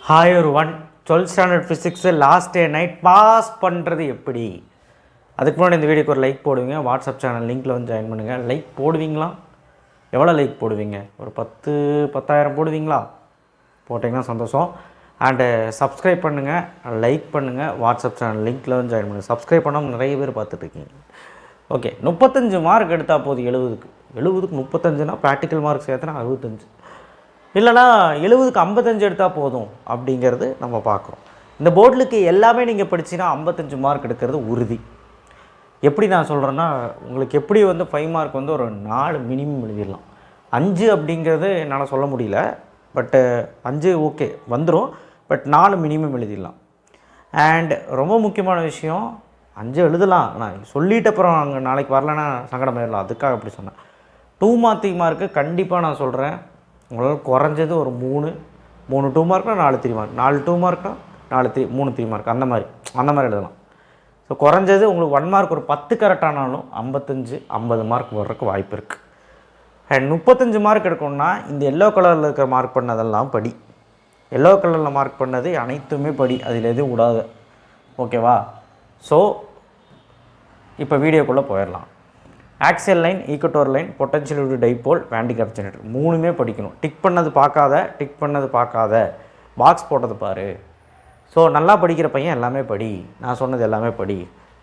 Hi ஒரு 12th standard physics last day night pass பண்ணுறது எப்படி? அதுக்கு முன்னாடி இந்த வீடியோக்கு ஒரு லைக் போடுவீங்க. வாட்ஸ்அப் சேனல் லிங்க்கில் வந்து ஜாயின் பண்ணுங்கள். லைக் போடுவீங்களா? எவ்வளோ லைக் போடுவீங்க? ஒரு 10,000 போடுவீங்களா? போட்டிங்கன்னா சந்தோஷம். அண்டு சப்ஸ்கிரைப் பண்ணுங்கள், லைக் பண்ணுங்கள், வாட்ஸ்அப் சேனல் லிங்க்கில் வந்து ஜாயின் பண்ணுங்கள். சப்ஸ்கிரைப் பண்ணாமல் நிறைய பேர் பார்த்துட்ருக்கீங்க. ஓகே, 35 மார்க் எடுத்தால் போதும். 70க்கு 35னா ப்ராக்டிக்கல் மார்க் சேர்த்துனா 65, இல்லைனா 70க்கு 55 எடுத்தால் போதும் அப்படிங்கிறது நம்ம பார்க்குறோம். இந்த போர்டுக்கு எல்லாமே நீங்கள் படிச்சிங்கன்னா 55 மார்க் எடுக்கிறது உறுதி. எப்படி நான் சொல்கிறேன்னா, உங்களுக்கு எப்படி வந்து 5 மார்க் வந்து ஒரு 4 மினிமம் எழுதிடலாம். 5 அப்படிங்கிறது என்னால் சொல்ல முடியல, பட்டு 5 ஓகே வந்துடும், பட் 4 மினிமம் எழுதிடலாம். அண்ட் ரொம்ப முக்கியமான விஷயம், 5 எழுதலாம், நான் சொல்லிட்டு அப்புறம் அங்கே நாளைக்கு வரலன்னா சங்கடமாயிடலாம், அதுக்காக அப்படி சொன்னேன். 2 மார்க்கு கண்டிப்பாக நான் சொல்கிறேன், உங்களால் குறைஞ்சது ஒரு 3 2 மார்க்னா 4 3 மார்க், 4 2 மார்க்னா 3 3 மார்க், அந்த மாதிரி எழுதலாம். ஸோ குறைஞ்சது உங்களுக்கு 1 மார்க் ஒரு 10 கரெக்டானாலும் 50 மார்க் வர்றதுக்கு வாய்ப்பு இருக்குது. அண்ட் 35 மார்க் எடுக்கணும்னா இந்த எல்லோ கலரில் இருக்கிற மார்க் பண்ணதெல்லாம் படி. எல்லோ கலரில் மார்க் பண்ணது அனைத்துமே படி, அதில் எதுவும் விடாது. ஓகேவா? ஸோ இப்போ வீடியோக்குள்ளே போயிடலாம். Axial line, equator line, potential dipole, Van de Graaff generator, 3மே படிக்கணும். டிக் பண்ணது பார்க்காத, பாக்ஸ் போட்டது பாரு. ஸோ நல்லா படிக்கிற பையன் எல்லாமே படி, நான் சொன்னது எல்லாமே படி.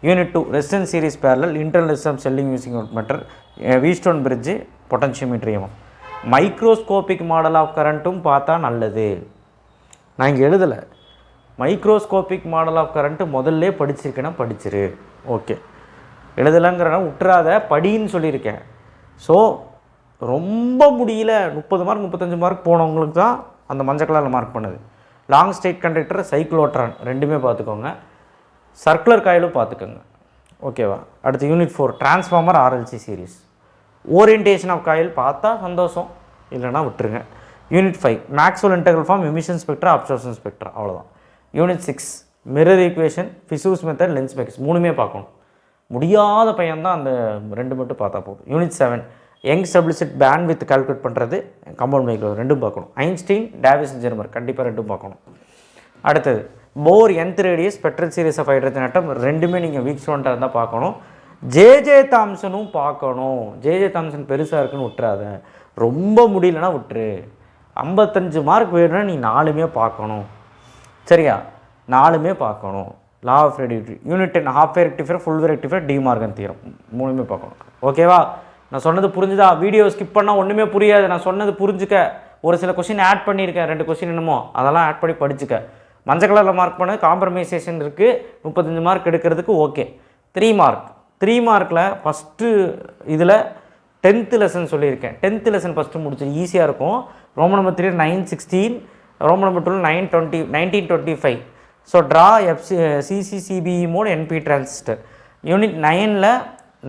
Unit 2 resistance series parallel, internal resistance செல்லிங் using meter, Wheatstone bridge, potentiometer எம்எம். மைக்ரோஸ்கோபிக் மாடல் ஆஃப் கரண்ட்டும் பார்த்தா நல்லது. நான் இங்கே எழுதலை, மைக்ரோஸ்கோபிக் மாடல் ஆஃப் கரண்ட்டு முதல்ல படிச்சிருக்கேன்னா படிச்சிரு. ஓகே, எழுதலைங்கிறனா விட்டுறாத, படின்னு சொல்லியிருக்கேன். ஸோ ரொம்ப முடியல, 30 மார்க் 35 மார்க் போனவங்களுக்கு தான் அந்த மஞ்சள் கலரில் மார்க் பண்ணுது. லாங் ஸ்டேட் கண்டக்டர், சைக்ளோட்ரான் ரெண்டுமே பார்த்துக்கோங்க, சர்க்குலர் காயிலும் பார்த்துக்கோங்க. ஓகேவா? அடுத்து unit 4 transformer RLC series. Orientation of coil பார்த்தா சந்தோஷம், இல்லைனா விட்டுருங்க. Unit 5 Maxwell integral form, emission spectra, absorption spectra, அவ்வளோதான். Unit 6 mirror equation, Fizeau's method, lens makers, 3மே பார்க்கணும். முடியாத பையன்தான் அந்த 2 மட்டும் பார்த்தா போதும். யூனிட் 7 யங் ஸ்டெபிலிசிட் பேண்ட் வித் கால்குலேட் பண்ணுறது, கம்பவுண்ட் மைக்ரோ, 2ம் பார்க்கணும். ஐன்ஸ்டீன், டேவிஸ் ஜெர்மர் கண்டிப்பாக 2ம் பார்க்கணும். அடுத்தது Bohr, nth radius, spectral series of hydrogen ஆட்டம், 2மே நீங்கள் வீக் ஸ்டூடெண்ட்டாக இருந்தால் பார்க்கணும். ஜேஜே தாம்சனும் பார்க்கணும். ஜேஜே தாம்சன் பெருசாக இருக்குன்னு விட்டுறாத, ரொம்ப முடியலன்னா விட்டுரு. 55 மார்க் வேணும்னா நீ 4மே பார்க்கணும். சரியா? 4மே பார்க்கணும். Law of radioactivity. Unit 10 half wave rectifier, full wave rectifier, De Morgan theorem, 3மே பார்க்கணும். ஓகேவா? நான் சொன்னது புரிஞ்சுதா? வீடியோ ஸ்கிப் பண்ணால் ஒன்றுமே புரியாது. நான் சொன்னது புரிஞ்சுக்க. ஒரு சில கொஸ்டின் ஆட் பண்ணியிருக்கேன், 2 கொஸ்டின் என்னமோ, அதெல்லாம் ஆட் பண்ணி படிச்சுக்க. மஞ்சள் கலரில் மார்க் பண்ணது காம்ப்ரமைசேஷன் இருக்குது, 35 மார்க் எடுக்கிறதுக்கு ஓகே. 3 மார்க்கில் ஃபஸ்ட்டு இதில் 10th லெசன் சொல்லியிருக்கேன். 10th லெசன் ஃபஸ்ட்டு முடிச்சு ஈஸியாக இருக்கும். Roman number 3 916, Roman number 2 1925. So draw சிசிசிபிஇ மோட், என்பி டிரான்சிஸ்டர். யூனிட் 9ல்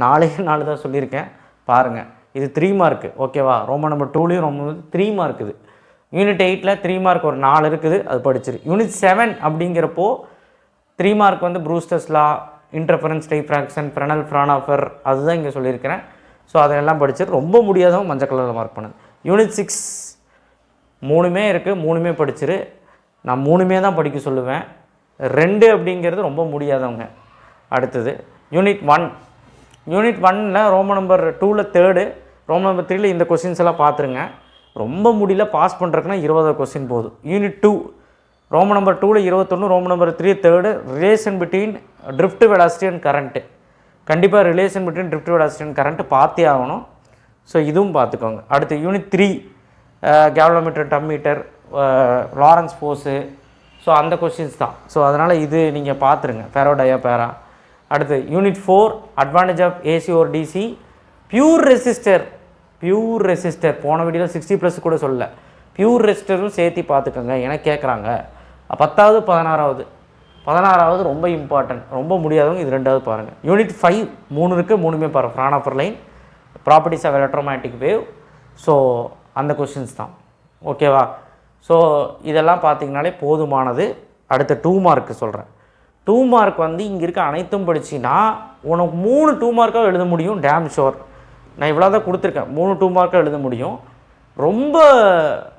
4 தான் சொல்லியிருக்கேன், பாருங்கள். இது 3 மார்க்கு. ஓகேவா? ரோமன் நம்பர் 2லேயும் ரோமன் நம்பர் 3 மார்க் இது. யூனிட் 8ல் 3 மார்க் ஒரு 4 இருக்குது, அது படிச்சிரு. யூனிட் 7 அப்படிங்கிறப்போ 3 மார்க் வந்து ப்ரூஸ்டர்ஸ் லா, இன்டர்ஃபரன்ஸ், டைஃப்ராக்ஷன், ஃப்ரெனல், ஃப்ரானாஃபர், அதுதான் இங்கே சொல்லியிருக்கிறேன். ஸோ அதெல்லாம் படிச்சிரு. ரொம்ப முடியாதவங்க மஞ்சள் கலரில் மார்க் பண்ணுது. யூனிட் 6 3மே இருக்குது, 3மே படிச்சிரு. நான் 3மே தான் படிக்க சொல்லுவேன். 2 அப்படிங்கிறது ரொம்ப முடியாதவங்க. அடுத்தது யூனிட் 1. யூனிட் 1ல் ரோமன் நம்பர் 2ல் 3rd, ரோமன் நம்பர் 3ல் இந்த கொஸ்டின்ஸ் எல்லாம் பார்த்துருங்க. ரொம்ப முடியல, பாஸ் பண்ணுறதுக்குன்னா 20 கொஸ்டின் போதும். யூனிட் 2 ரோமன் நம்பர் 2ல் 21, Roman number 3 3rd, relation between drift velocity and current. கண்டிப்பாக relation between drift velocity and current பார்த்தே ஆகணும். ஸோ இதுவும் பார்த்துக்கோங்க. அடுத்து unit 3 galvanometer, ammeter, Lorentz force, so அந்த கொஸ்டின்ஸ் தான். ஸோ அதனால் இது நீங்கள் பார்த்துருங்க, ஃபெரோடயா பேரா. அடுத்து unit 4 advantage of AC or DC, pure resistor. போன வீடியோவில் 60+ கூட சொல்லலை, பியூர் ரெசிஸ்டரும் சேர்த்து பார்த்துக்கோங்க. எனக்கு கேட்குறாங்க 10வது 16வது ரொம்ப இம்பார்ட்டன்ட். ரொம்ப முடியாதவங்க இது 2வது பாருங்கள். யூனிட் 5 3 இருக்குது, 3மே பாருங்கள். Fraunhofer line, properties of electromagnetic wave. So அந்த கொஸ்டின்ஸ் தான். ஓகேவா? ஸோ இதெல்லாம் பார்த்திங்கனாலே போதுமானது. அடுத்த 2 மார்க்கு சொல்கிறேன். 2 மார்க் வந்து இங்கே இருக்க அனைத்தும் படிச்சின்னா உனக்கு 3 2 மார்க்காக எழுத முடியும், டேம் ஷோர். நான் இவ்வளோ தான் கொடுத்துருக்கேன், 3 2 மார்க்காக எழுத முடியும். ரொம்ப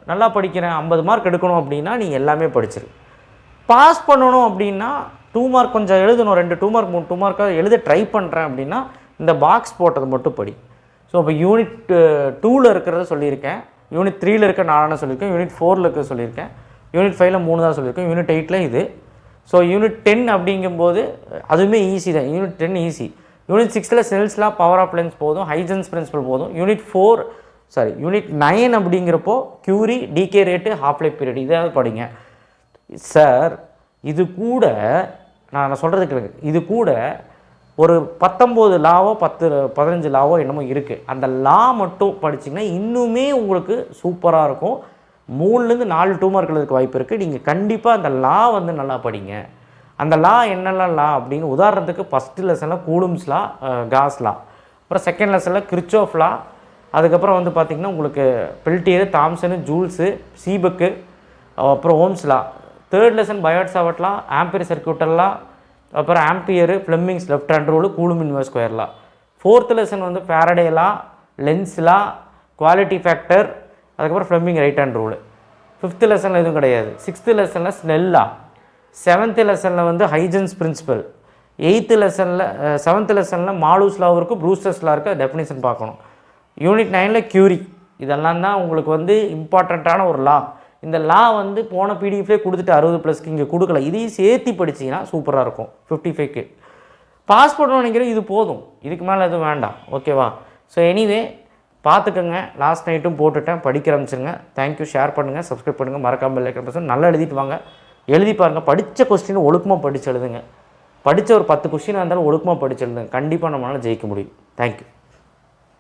நல்லா படிக்கிறேன் 50 மார்க் எடுக்கணும் அப்படின்னா நீங்கள் எல்லாமே படிச்சிரு. பாஸ் பண்ணணும் அப்படின்னா 2 மார்க் கொஞ்சம் எழுதணும், 2 2 மார்க் 3 2 மார்க்காக எழுத ட்ரை பண்ணுறேன் அப்படின்னா இந்த பாக்ஸ் போட்டது மட்டும் படி. ஸோ இப்போ யூனிட் 2ல் இருக்கிறத சொல்லியிருக்கேன், யூனிட் 3ல் இருக்க 4 சொல்லியிருக்கேன், யூனிட் 4ல் இருக்க சொல்லியிருக்கேன், யூனிட் 5ல் 3 தான் சொல்லியிருக்கேன், யூனிட் 8ல் இது. ஸோ யூனிட் 10 அப்படிங்கும்போது அதுவுமே ஈஸி தான், யூனிட் 10 ஈஸி. யூனிட் 6ல் செல்ஸ்லா பவர் ஆஃப் லென்ஸ் போதும், ஹைஜன்ஸ் பிரின்சிபல் போதும். யூனிட் 9 அப்படிங்கிறப்போ Curie, decay rate, half life period இதாவது படிங்க. சார் இது கூட நான் சொல்கிறது கேளுங்க, இது கூட ஒரு 19 லாவோ 15 லாவோ என்னமோ இருக்குது, அந்த லா மட்டும் படிச்சிங்கன்னா இன்னுமே உங்களுக்கு சூப்பராக இருக்கும். 3லேருந்து 4 2 மார்க் எழுதுறதுக்கு வாய்ப்பு இருக்குது. நீங்கள் கண்டிப்பாக அந்த லா வந்து நல்லா படிங்க. அந்த லா என்னெல்லாம் லா அப்படின்னு உதாரணத்துக்கு ஃபஸ்ட்டு லெசனில் கூலும்ஸ் லா, காஸ் லா, அப்புறம் செகண்ட் லெசனில் கிர்ச்சோஃப் லா, அதுக்கப்புறம் வந்து பார்த்திங்கன்னா உங்களுக்கு பெல்டியர், தாம்சனு, ஜூல்ஸு, சீபக்கு, அப்புறம் Ohm's law. Third lesson Biot Savart லா, ஆம்பியர் சர்க்யூட்டல் லா, அப்புறம் ampere, Fleming's left hand rule, coulomb inverse square லா. ஃபோர்த் லெசன் வந்து ஃபாரடே லா, லென்ஸ் லா, குவாலிட்டி ஃபேக்டர், அதுக்கப்புறம் Fleming right hand rule. Fifth லெசனில் எதுவும் கிடையாது. சிக்ஸ்த்து லெசனில் ஸ்னெல் லா, செவன்த்து லெசனில் வந்து ஹைஜன்ஸ் பிரின்சிபல், செவன்த்து லெசனில் மாலூஸ் லா இருக்குது, ப்ரூஸ்டர்ஸ் லா இருக்குது, டெஃபினிஷன் பார்க்கணும். யூனிட் 9ல் கியூரி, இதெல்லாம் தான் உங்களுக்கு வந்து இம்பார்ட்டண்ட்டான ஒரு லா. இந்த லா வந்து போன பிடிஎஃப்லேயே கொடுத்துட்டு 60+க்கு இங்கே கொடுக்கல, இதையும் சேர்த்து படிச்சிங்கன்னா சூப்பராக இருக்கும். 55க்கு பாஸ் பண்ணணும்னு நினைக்கிறேன், இது போதும், இதுக்கு மேலே எதுவும் வேண்டாம். ஓகேவா? ஸோ எனிவே பார்த்துக்கோங்க, லாஸ்ட் நைட்டும் போட்டுட்டேன், படிக்க ஆரம்பிச்சுங்க. தேங்க்யூ. ஷேர் பண்ணுங்கள், சப்ஸ்கிரைப் பண்ணுங்கள், மறக்காமல் பெல் ஐக்கான் பிரஸ் நல்லா எழுதிட்டு வாங்க. எழுதி பாருங்கள், படித்த கொஸ்டின் ஒழுக்கமாக படித்து எழுதுங்க. படித்த ஒரு 10 கொஸ்டினாக இருந்தாலும் ஒழுக்கமாக படித்து எழுதுங்க, கண்டிப்பாக நம்மளால் ஜெயிக்க முடியும். தேங்க்யூ.